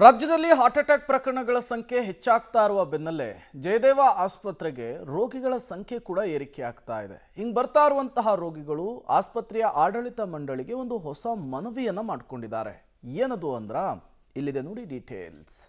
ರಾಜ್ಯದಲ್ಲಿ heart attack ಪ್ರಕರಣಗಳ ಸಂಖ್ಯೆ ಹೆಚ್ಚಾಗ್ತಾ ಇರುವ ಬೆನ್ನಲ್ಲೇ ಜಯದೇವ ಆಸ್ಪತ್ರೆಗೆ ರೋಗಿಗಳ ಸಂಖ್ಯೆ ಕೂಡ ಏರಿಕೆ ಆಗ್ತಾ ಇದೆ. ಹಿಂಗ್ ಬರ್ತಾ ಇರುವಂತಹ ರೋಗಿಗಳು ಆಸ್ಪತ್ರೆಯ ಆಡಳಿತ ಮಂಡಳಿಗೆ ಒಂದು ಹೊಸ ಮನವಿಯನ್ನ ಮಾಡಿಕೊಂಡಿದ್ದಾರೆ. ಏನದು ಅಂದ್ರ ಇಲ್ಲಿದೆ ನೋಡಿ ಡೀಟೇಲ್ಸ್.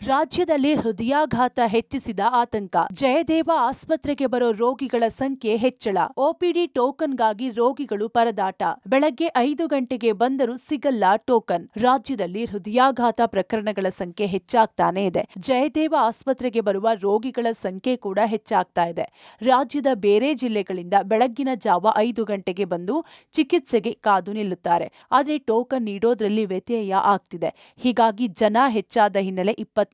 ರಾಜ್ಯದಲ್ಲಿ ಹೃದಯಾಘಾತ ಹೆಚ್ಚಿಸಿದ ಆತಂಕ. ಜಯದೇವ ಆಸ್ಪತ್ರೆಗೆ ಬರೋ ರೋಗಿಗಳ ಸಂಖ್ಯೆ ಹೆಚ್ಚಳ. ಒಪಿಡಿ ಟೋಕನ್ಗಾಗಿ ರೋಗಿಗಳು ಪರದಾಟ. ಬೆಳಗ್ಗೆ 5 ಗಂಟೆಗೆ ಬಂದರೂ ಸಿಗಲ್ಲ ಟೋಕನ್. ರಾಜ್ಯದಲ್ಲಿ ಹೃದಯಾಘಾತ ಪ್ರಕರಣಗಳ ಸಂಖ್ಯೆ ಹೆಚ್ಚಾಗ್ತಾನೆ ಇದೆ. ಜಯದೇವ ಆಸ್ಪತ್ರೆಗೆ ಬರುವ ರೋಗಿಗಳ ಸಂಖ್ಯೆ ಕೂಡ ಹೆಚ್ಚಾಗ್ತಾ ಇದೆ. ರಾಜ್ಯದ ಬೇರೆ ಜಿಲ್ಲೆಗಳಿಂದ ಬೆಳಗ್ಗಿನ ಜಾವ 5 ಗಂಟೆಗೆ ಬಂದು ಚಿಕಿತ್ಸೆಗೆ ಕಾದು ನಿಲ್ಲುತ್ತಾರೆ. ಆದರೆ ಟೋಕನ್ ನೀಡೋದ್ರಲ್ಲಿ ವ್ಯತ್ಯಯ ಆಗ್ತಿದೆ. ಹೀಗಾಗಿ ಜನ ಹೆಚ್ಚಾದ ಹಿನ್ನೆಲೆ 24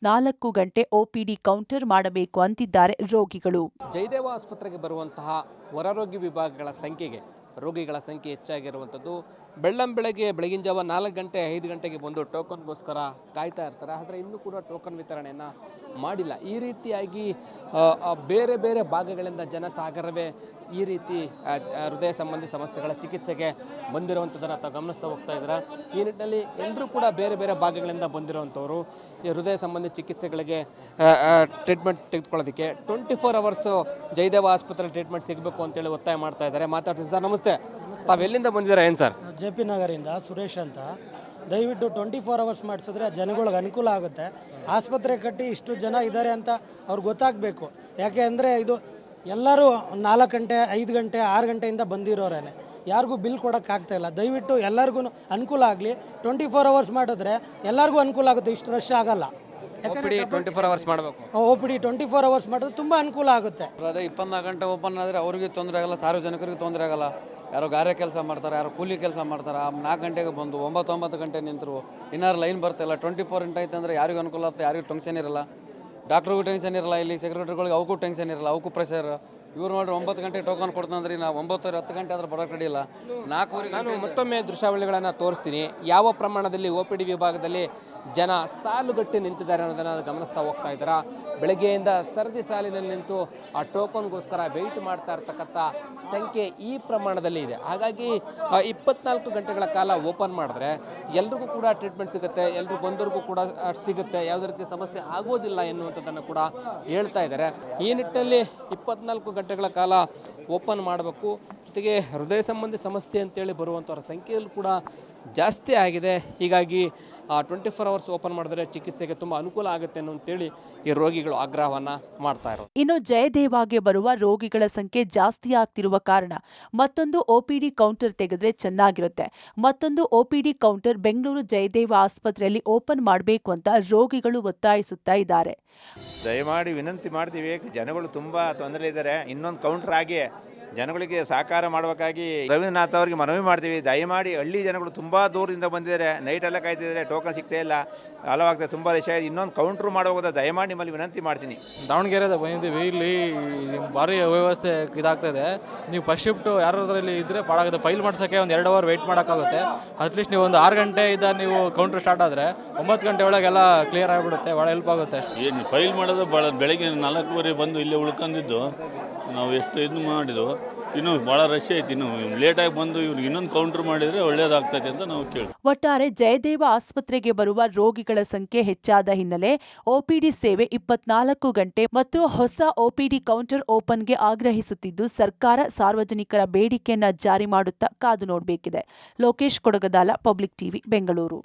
ಗಂಟೆ ಒಪಿಡಿ ಕೌಂಟರ್ ಮಾಡಬೇಕು ಅಂತಿದ್ದಾರೆ ರೋಗಿಗಳು. ಜಯದೇವ ಆಸ್ಪತ್ರೆಗೆ ಬರುವಂತಹ ಹೊರರೋಗಿ ವಿಭಾಗಗಳ ರೋಗಿಗಳ ಸಂಖ್ಯೆ ಹೆಚ್ಚಾಗಿರುವಂಥದ್ದು. ಬೆಳಗಿನ ಜಾವ 4 ಗಂಟೆ 5 ಗಂಟೆಗೆ ಬಂದು ಟೋಕನ್ಗೋಸ್ಕರ ಕಾಯ್ತಾ ಇರ್ತಾರೆ. ಆದರೆ ಇನ್ನೂ ಕೂಡ ಟೋಕನ್ ವಿತರಣೆಯನ್ನು ಮಾಡಿಲ್ಲ. ಈ ರೀತಿಯಾಗಿ ಬೇರೆ ಬೇರೆ ಭಾಗಗಳಿಂದ ಜನಸಾಗರವೇ ಈ ರೀತಿ ಹೃದಯ ಸಂಬಂಧಿ ಸಮಸ್ಯೆಗಳ ಚಿಕಿತ್ಸೆಗೆ ಬಂದಿರುವಂಥದ್ದನ್ನು ತಾವು ಗಮನಿಸ್ತಾ ಹೋಗ್ತಾ ಇದ್ದಾರೆ. ಈ ನಿಟ್ಟಿನಲ್ಲಿ ಎಲ್ಲರೂ ಕೂಡ ಬೇರೆ ಬೇರೆ ಭಾಗಗಳಿಂದ ಬಂದಿರುವಂಥವ್ರು ಈ ಹೃದಯ ಸಂಬಂಧಿ ಚಿಕಿತ್ಸೆಗಳಿಗೆ ಟ್ರೀಟ್ಮೆಂಟ್ ತೆಗೆದುಕೊಳ್ಳೋದಕ್ಕೆ 24 ಅವರ್ಸು ಜಯದೇವ ಆಸ್ಪತ್ರೆ ಟ್ರೀಟ್ಮೆಂಟ್ ಸಿಗಬೇಕು ಅಂತೇಳಿ ಒತ್ತಾಯ ಮಾಡ್ತಾ ಇದ್ದಾರೆ. ಮಾತಾಡ್ತೀನಿ ಸರ್, ನಮಸ್ತೆ. ತಾವೆಲ್ಲಿಂದ ಬಂದಿದ್ದೀರಾ? ಏನು ಸರ್? JP ನಗರಿಂದ ಸುರೇಶ್ ಅಂತ. ದಯವಿಟ್ಟು 24 ಅವರ್ಸ್ ಮಾಡಿಸಿದ್ರೆ ಜನಗಳಿಗೆ ಅನುಕೂಲ ಆಗುತ್ತೆ. ಆಸ್ಪತ್ರೆ ಕಟ್ಟಿ ಇಷ್ಟು ಜನ ಇದ್ದಾರೆ ಅಂತ ಅವ್ರಿಗೆ ಗೊತ್ತಾಗಬೇಕು. ಯಾಕೆ ಅಂದರೆ ಇದು ಎಲ್ಲರೂ 4 ಗಂಟೆ 5 ಗಂಟೆ 6 ಗಂಟೆಯಿಂದ ಬಂದಿರೋರೇನೆ, ಯಾರಿಗೂ ಬಿಲ್ ಕೊಡೋಕ್ಕಾಗ್ತಾಯಿಲ್ಲ. ದಯವಿಟ್ಟು ಎಲ್ಲರಿಗೂ ಅನುಕೂಲ ಆಗಲಿ. 24 ಅವರ್ಸ್ ಮಾಡಿದ್ರೆ ಎಲ್ಲರಿಗೂ ಅನುಕೂಲ ಆಗುತ್ತೆ, ಇಷ್ಟು ರಶ್ ಆಗಲ್ಲ. OPD 24 ಅವರ್ಸ್ ಮಾಡಬೇಕು. OPD 24 ಅವರ್ಸ್ ಮಾಡಿದ್ರೆ ತುಂಬ ಅನುಕೂಲ ಆಗುತ್ತೆ. ಅದೇ 24 ಗಂಟೆ ಓಪನ್ ಆದರೆ ಅವ್ರಿಗೆ ತೊಂದರೆ ಆಗಲ್ಲ, ಸಾರ್ವಜನಿಕರಿಗೆ ತೊಂದರೆ ಆಗಲ್ಲ. ಯಾರೋ ಗಾರೆ ಕೆಲಸ ಮಾಡ್ತಾರೆ, ಯಾರೋ ಕೂಲಿ ಕೆಲಸ ಮಾಡ್ತಾರೆ. 4 ಗಂಟೆಗೆ ಬಂದು 9 ಗಂಟೆ ನಿಂತರು ಇನ್ನಾರು ಲೈನ್ ಬರ್ತಾಯಿಲ್ಲ. 24 ಗಂಟೆ ಆಯ್ತು ಅಂದರೆ ಯಾರಿಗೂ ಅನುಕೂಲ ಆಗುತ್ತೆ, ಯಾರಿಗೂ ಟೆನ್ಷನ್ ಇರಲ್ಲ. ಡಾಕ್ಟ್ರಿಗೂ ಟೆನ್ಷನ್ ಇರಲ್ಲ, ಇಲ್ಲಿ ಸೆಕ್ರೆಟರಿಗಳಿಗೆ ಅವಕ್ಕೂ ಟೆನ್ಷನ್ ಇರಲ್ಲ, ಅವಕ್ಕೂ ಪ್ರೆಷರ್. ಇವ್ರು ನೋಡ್ರಿ 9 ಗಂಟೆ ಟೋಕನ್ ಕೊಡ್ತಂದ್ರಿ, ನಾವು 9:10 ಗಂಟೆ ಆದ್ರೆ ಬರೋಕ್ಕೆ ರೆಡಿ ಇಲ್ಲ. 4 ನಾನು ಮತ್ತೊಮ್ಮೆ ದೃಶ್ಯಾವಳಿಗಳನ್ನು ತೋರಿಸ್ತೀನಿ. ಯಾವ ಪ್ರಮಾಣದಲ್ಲಿ OPD ವಿಭಾಗದಲ್ಲಿ ಜನ ಸಾಲುಗಟ್ಟಿ ನಿಂತಿದ್ದಾರೆ ಅನ್ನೋದನ್ನು ಗಮನಿಸ್ತಾ ಹೋಗ್ತಾ ಇದ್ದಾರೆ. ಬೆಳಗ್ಗೆಯಿಂದ ಸರದಿ ಸಾಲಿನಲ್ಲಿ ನಿಂತು ಆ ಟೋಕನ್ಗೋಸ್ಕರ ವೆಯ್ಟ್ ಮಾಡ್ತಾ ಇರ್ತಕ್ಕಂಥ ಸಂಖ್ಯೆ ಈ ಪ್ರಮಾಣದಲ್ಲಿ ಇದೆ. ಹಾಗಾಗಿ 24 ಗಂಟೆಗಳ ಕಾಲ ಓಪನ್ ಮಾಡಿದ್ರೆ ಎಲ್ರಿಗೂ ಕೂಡ ಟ್ರೀಟ್ಮೆಂಟ್ ಸಿಗುತ್ತೆ, ಎಲ್ರಿಗೂ ಬಂದವ್ರಿಗೂ ಕೂಡ ಸಿಗುತ್ತೆ, ಯಾವುದೇ ರೀತಿ ಸಮಸ್ಯೆ ಆಗೋದಿಲ್ಲ ಎನ್ನುವಂಥದ್ದನ್ನು ಕೂಡ ಹೇಳ್ತಾ ಇದ್ದಾರೆ. ಈ ನಿಟ್ಟಿನಲ್ಲಿ 24 ಗಂಟೆಗಳ ಕಾಲ ಓಪನ್ ಮಾಡಬೇಕು. ಜೊತೆಗೆ ಹೃದಯ ಸಂಬಂಧಿ ಸಮಸ್ಯೆ ಅಂತೇಳಿ ಬರುವಂಥವ್ರ ಸಂಖ್ಯೆಯಲ್ಲೂ ಕೂಡ ಜಾಸ್ತಿ ಆಗಿದೆ. ಹೀಗಾಗಿ 24 ಅವರ್ಸ್ ಓಪನ್ ಮಾಡಿದ್ರೆ ಚಿಕಿತ್ಸೆಗೆ ತುಂಬ ಅನುಕೂಲ ಆಗುತ್ತೆ ಅಂತೇಳಿ ಈ ರೋಗಿಗಳು ಆಗ್ರಹವನ್ನು ಮಾಡ್ತಾ ಇರೋದು. ಇನ್ನು ಜಯದೇವಾಗೆ ಬರುವ ರೋಗಿಗಳ ಸಂಖ್ಯೆ ಜಾಸ್ತಿ ಆಗ್ತಿರುವ ಕಾರಣ ಮತ್ತೊಂದು OPD ಕೌಂಟರ್ ತೆಗೆದ್ರೆ ಚೆನ್ನಾಗಿರುತ್ತೆ. ಮತ್ತೊಂದು OPD ಕೌಂಟರ್ ಬೆಂಗಳೂರು ಜಯದೇವ ಆಸ್ಪತ್ರೆಯಲ್ಲಿ ಓಪನ್ ಮಾಡಬೇಕು ಅಂತ ರೋಗಿಗಳು ಒತ್ತಾಯಿಸುತ್ತಾ ಇದ್ದಾರೆ. ದಯಮಾಡಿ ವಿನಂತಿ ಮಾಡ್ತೀವಿ, ಜನಗಳು ತುಂಬ ತೊಂದರೆ ಇದ್ದಾರೆ. ಇನ್ನೊಂದು ಕೌಂಟರ್ ಆಗಿ ಜನಗಳಿಗೆ ಸಹಕಾರ ಮಾಡಬೇಕಾಗಿ ರವೀಂದ್ರನಾಥ್ ಅವರಿಗೆ ಮನವಿ ಮಾಡ್ತೀವಿ. ದಯಮಾಡಿ ಹಳ್ಳಿ ಜನಗಳು ತುಂಬ ದೂರದಿಂದ ಬಂದಿದ್ದಾರೆ, ನೈಟೆಲ್ಲ ಕಾಯ್ತಿದ್ದಾರೆ, ಟೋಕನ್ ಸಿಗ್ತಾ ಇಲ್ಲ, ಹಲವಾಗ್ತದೆ, ತುಂಬ ರಶ್ ಆಗಿದೆ. ಇನ್ನೊಂದು ಕೌಂಟ್ರು ಮಾಡೋದ ದಯಮಾಡಿ ನಿಮ್ಮಲ್ಲಿ ವಿನಂತಿ ಮಾಡ್ತೀನಿ. ದಾವಣಗೆರೆದ ಬಂದಿದ್ದೀವಿ, ಇಲ್ಲಿ ಭಾರಿ ವ್ಯವಸ್ಥೆ ಇದಾಗ್ತಾಯಿದೆ. ನೀವು ಫಸ್ಟ್ ಶಿಫ್ಟ್ ಯಾರಾದ್ರಲ್ಲಿ ಇದ್ದರೆ ಭಾಳಾಗುತ್ತೆ. ಫೈಲ್ ಮಾಡ್ಸೋಕ್ಕೆ ಒಂದು 2 ಅವರ್ ವೆಯ್ಟ್ ಮಾಡೋಕ್ಕಾಗುತ್ತೆ. ಅಟ್ಲೀಸ್ಟ್ ನೀವು ಒಂದು 6 ಗಂಟೆ ನೀವು ಕೌಂಟ್ರ್ ಸ್ಟಾರ್ಟ್ ಆದರೆ 9 ಗಂಟೆ ಒಳಗೆಲ್ಲ ಕ್ಲಿಯರ್ ಆಗಿಬಿಡುತ್ತೆ, ಭಾಳ ಹೆಲ್ಪ್ ಆಗುತ್ತೆ. ಏನು ಫೈಲ್ ಮಾಡೋದು ಭಾಳ ಬೆಳಗ್ಗೆ 4:15 ಬಂದು ಇಲ್ಲೇ ಉಳ್ಕೊಂಡಿದ್ದು ನಾವು ಎಷ್ಟು ಇದು ಮಾಡಿದ್ದು. ಇನ್ನು ಭಾಳ ರಶ್ ಐತಿ, ಇನ್ನು ಲೇಟಾಗಿ ಬಂದು ಇವ್ರಿಗೆ ಇನ್ನೊಂದು ಕೌಂಟರ್ ಮಾಡಿದರೆ ಒಳ್ಳೇದಾಗ್ತೈತೆ ಅಂತ ನಾವು ಕೇಳಿ. ಒಟ್ಟಾರೆ ಜಯದೇವ ಆಸ್ಪತ್ರೆಗೆ ಬರುವ ರೋಗಿಗಳ ಸಂಖ್ಯೆ ಹೆಚ್ಚಾದ ಹಿನ್ನೆಲೆ OPD ಸೇವೆ 24 ಗಂಟೆ ಮತ್ತು ಹೊಸ OPD ಕೌಂಟರ್ ಓಪನ್ಗೆ ಆಗ್ರಹಿಸುತ್ತಿದ್ದು ಸರ್ಕಾರ ಸಾರ್ವಜನಿಕರ ಬೇಡಿಕೆಯನ್ನ ಜಾರಿ ಮಾಡುತ್ತಾ ಕಾದು ನೋಡಬೇಕಿದೆ. Lokesh Kodagadala, public TV, Bengaluru.